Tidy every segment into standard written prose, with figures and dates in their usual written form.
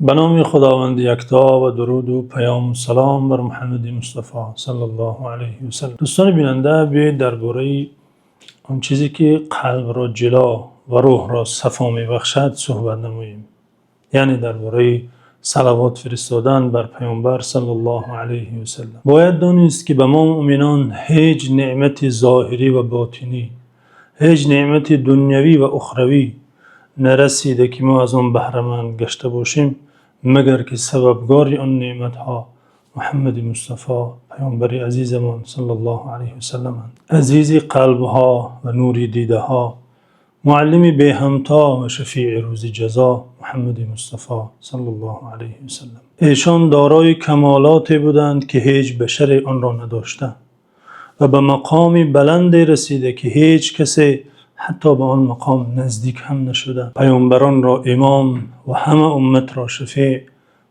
به نام خداوند یکتا و درود و پیام و سلام بر محمد مصطفی صلی الله علیه و سلم. دوستان بیننده، بیایید درباره آن چیزی که قلب را جلا و روح را صفا می‌بخشد صحبت نماییم، یعنی درباره صلوات فرستادن بر پیامبر صلی الله علیه و سلم. باید دانست که به ما مؤمنان هیچ نعمت ظاهری و باطنی، هیچ نعمت دنیوی و اخروی نرسیده که ما از آن بهره مند گشته باشیم مگر که سببگار آن نعمت ها محمد مصطفی پیامبر عزیزمان صلی الله علیه و سلم، عزیز قلب ها و نوری دیده ها، معلم به همتا و شفیع روز جزا محمد مصطفی صلی الله علیه و سلم. ایشان دارای کمالاتی بودند که هیچ بشر آن را نداشته و به مقامی بلند رسیده که هیچ کسی حتی به آن مقام نزدیک هم نشده. پیامبران را امام و همه امت را شفیع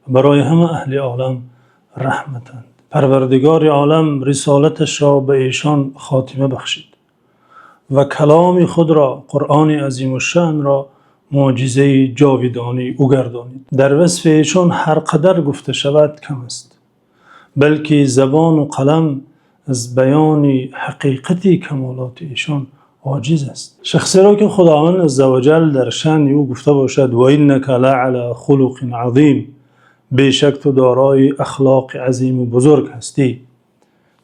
و برای همه اهل عالم رحمتند. پروردگار عالم رسالتش را به ایشان خاتمه بخشید و کلام خود را، قرآن عظیم الشأن را، معجزه جاودانی او گردانید. در وصف ایشان هر قدر گفته شود کم است، بلکه زبان و قلم از بیان حقیقت کمالات ایشان عاجز است. شخصی را که خداوند عزوجل در شأن او گفته باشد و انک لعلی خلق عظیم، بیشک تو دارای اخلاق عظیم و بزرگ هستی،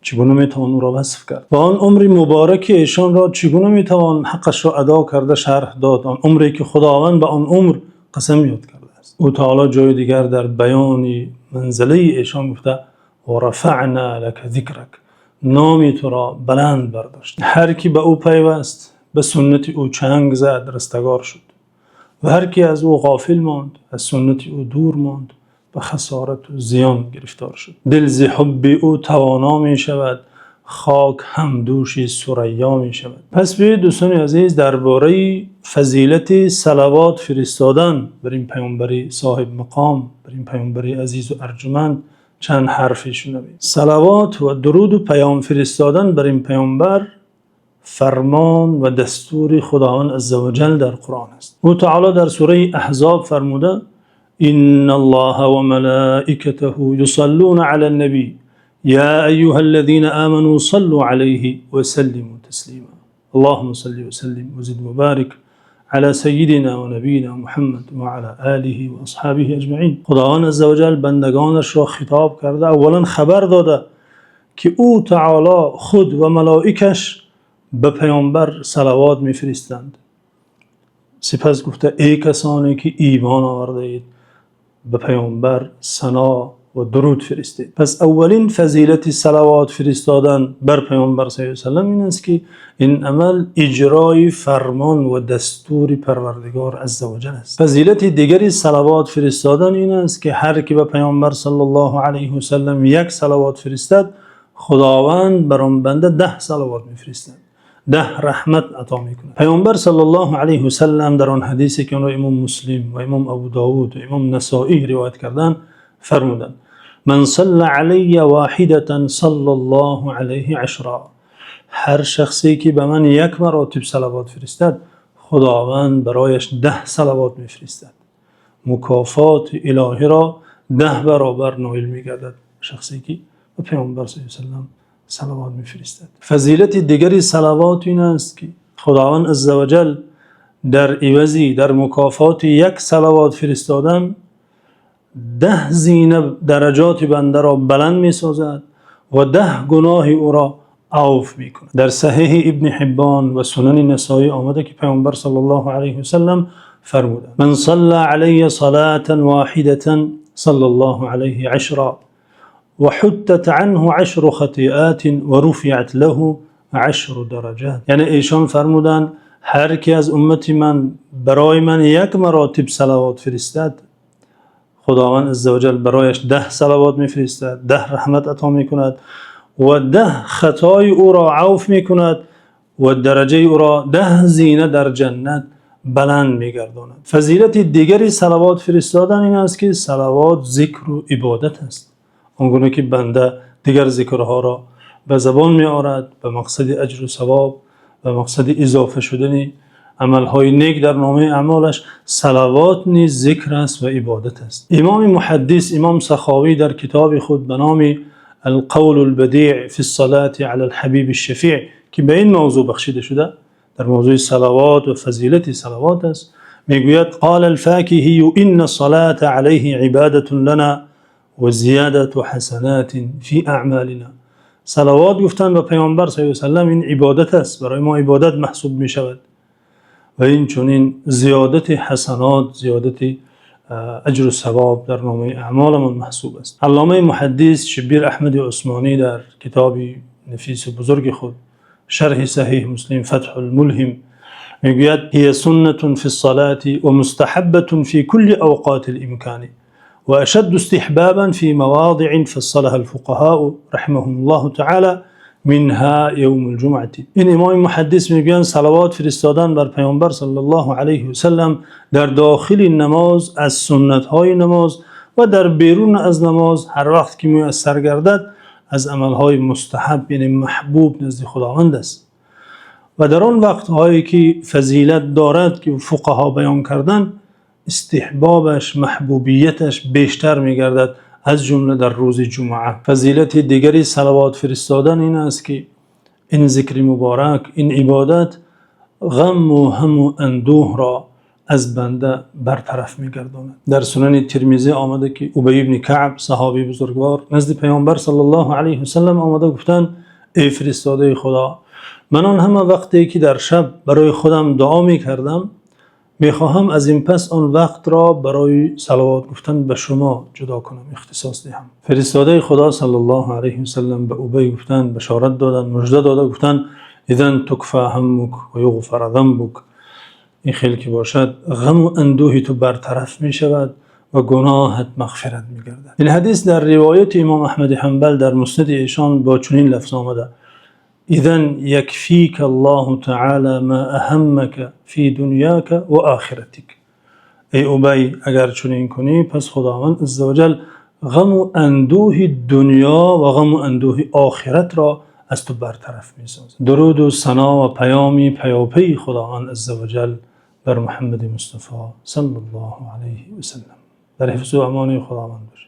چگونه میتوان او را وصف کرد؟ و آن عمر مبارک ایشان را چگونه میتوان حقش را ادا کرده شرح داد؟ آن عمری که خداوند به آن عمر قسم یاد کرده است. او تعالی جای دیگر در بیان منزله ایشان گفته و رفعنا لك ذکرک، نامی تو را بلند برداشت. هر کی به او پیوست به سنت او چنگ زد رستگار شد و هر کی از او غافل ماند، از سنت او دور ماند، به خسارت و زیان گرفتار شد. دل ز حب او توانا می شود، خاک هم دوش ثریا می شود. پس بیایید دوستان عزیز درباره فضیلت صلوات فرستادن بر این پیامبر صاحب مقام، بر این پیامبر عزیز و ارجمند چند حرفی شنوید. صلوات و درود و پیام فرستادن بر این پیامبر فرمان و دستور خداوند عزوجل در قرآن است. او تعالی در سوره احزاب فرموده ان الله و ملائکته یصلون علی النبی یا ایها الذین آمنوا صلوا علیه و سلموا تسلیما. اللهم صل وسلم وزد مبارک على سیدنا و نبینا محمد و علی آله و اصحابه اجمعین. خداوند عزوجل بندگانش را خطاب کرده، اولا خبر داده که او تعالی خود و ملائکش به پیامبر صلوات میفرستند. سپس گفته ای کسانی که ایمان آورده اید به پیامبر ثنا و درود فرستید. پس اولین فضیلت صلوات فرستادن بر پیامبر صلی الله علیه و سلم این است که این عمل اجرای فرمان و دستور پروردگار عزوجل است. فضیلت دیگری صلوات فرستادن این است که هر کی به پیامبر صلی الله علیه و سلم یک صلوات فرستد، خداوند بر آن بنده 10 صلوات میفرستد، 10 رحمت عطا میکنه. پیامبر صلی الله علیه و سلم در آن حدیثی که امام مسلم و امام ابو داود و امام نسائی روایت کردند فرمودند من صلى علی واحدة صلی الله علیه 10. هر شخصی که به من یک مراتب صلوات فرستد، خداوند برایش 10 صلوات میفرستد. مکافات الهی را 10 برابر نایل میگردد شخصی که به پیامبر صلی الله علیه و سلم صلوات میفرستد. فضیلت دیگری صلوات این است که خداوند عزوجل در عوضی در مکافات یک صلوات فرستادن 10 زینه درجات بنده را بلند می سازد و 10 گناه او را عفو می کند. در صحیح ابن حبان و سنن نسائی آمده که پیامبر صلی الله علیه و سلم فرموده من صلى علی صلاة واحدة صلی الله علیه 10 وحدت عنه 10 خطیئات ورفعت له 10 درجات. یعنی ایشان فرمودند هر کی از امت من برای من یک مراتب صلوات فرستد، خداوند عزوجل برایش 10 صلوات میفرستد، 10 رحمت عطا میکند و 10 خطای او را عفو میکند و درجه او را 10 زینه در جنت بلند میگرداند. فضیلت دیگری صلوات فرستادن این است که صلوات ذکر و عبادت است. آنگونه که بنده دیگر ذکرها را به زبان می آورد به مقصد اجر و ثواب، به مقصد اضافه شدن عملهای نیک در نامه اعمالش صلوات نیز ذکر است و عبادت است. امام محدث امام سخاوی در کتاب خود به نام القول البدیع فی الصلاة علی الحبیب الشفیع که به این موضوع بخشیده شده، در موضوع صلوات و فضیلت صلوات است، میگوید قال الفاکهی ان الصلاة علیه عبادة لنا و زیادت حسنات فی اعمالنا. صلوات گفتن به پیامبر صلی الله علیه و سلم این عبادت است، برای ما عبادت محسوب می شود و این چنین زیادت حسنات، زیادت اجر و ثواب در نامه اعمالمون محسوب است. علامه محدث شبیر احمد عثمانی در کتاب نفیس و بزرگ خود شرح صحیح مسلم فتح الملهم میگوید هي سنة في الصلاة ومستحبة في كل اوقات الامكان واشد استحبابا في مواضع فصلها الفقهاء رحمهم الله تعالى منها یوم الجمعه. این امام محدث میگویند صلوات فرستادن بر پیامبر صلی الله علیه و سلم در داخل نماز از سنت های نماز و در بیرون از نماز هر وقت که میسر گردد از عمل های مستحب یعنی محبوب نزد خداوند است و در آن وقت هایی که فضیلت دارد که فقها بیان کردن استحبابش محبوبیتش بیشتر میگردد، از جمله در روز جمعه. فضیلت دیگری صلوات فرستادن این است که این ذکر مبارک، این عبادت غم و هم و اندوه را از بنده برطرف میگرداند. در سنن ترمذی آمده که ابی بن کعب صحابی بزرگوار نزد پیامبر صلی الله علیه و سلم آمده گفتند ای فرستاده خدا، من آن همه وقتی که در شب برای خودم دعا میکردم میخواهم از این پس آن وقت را برای صلوات گفتن به شما جدا کنم، اختصاص دهم. فرستاده خدا صلی الله علیه و سلم به ابی گفتند، بشارت دادن، مژده داده، گفتند اذن تکفى همک و یغفر ذنبک. این خیلی که باشد غم و اندوهی تو برطرف می شود و گناهت مغفرت می گردد. این حدیث در روایت امام احمد حنبل در مسند ایشان با چنین لفظ آمده اذن یکفیک الله تعالی ما اهمک فی دنیاک و آخرتک. ای ابی اگر چنین کنی پس خداوند عزوجل غم و اندوه دنیا و غم و اندوه آخرت را از تو برطرف می سازد. درود و ثنا و پیامی پیاپی خداوند عزوجل بر محمد مصطفی صلی الله علیه و سلم. در حفظ و امان خداوند باشد.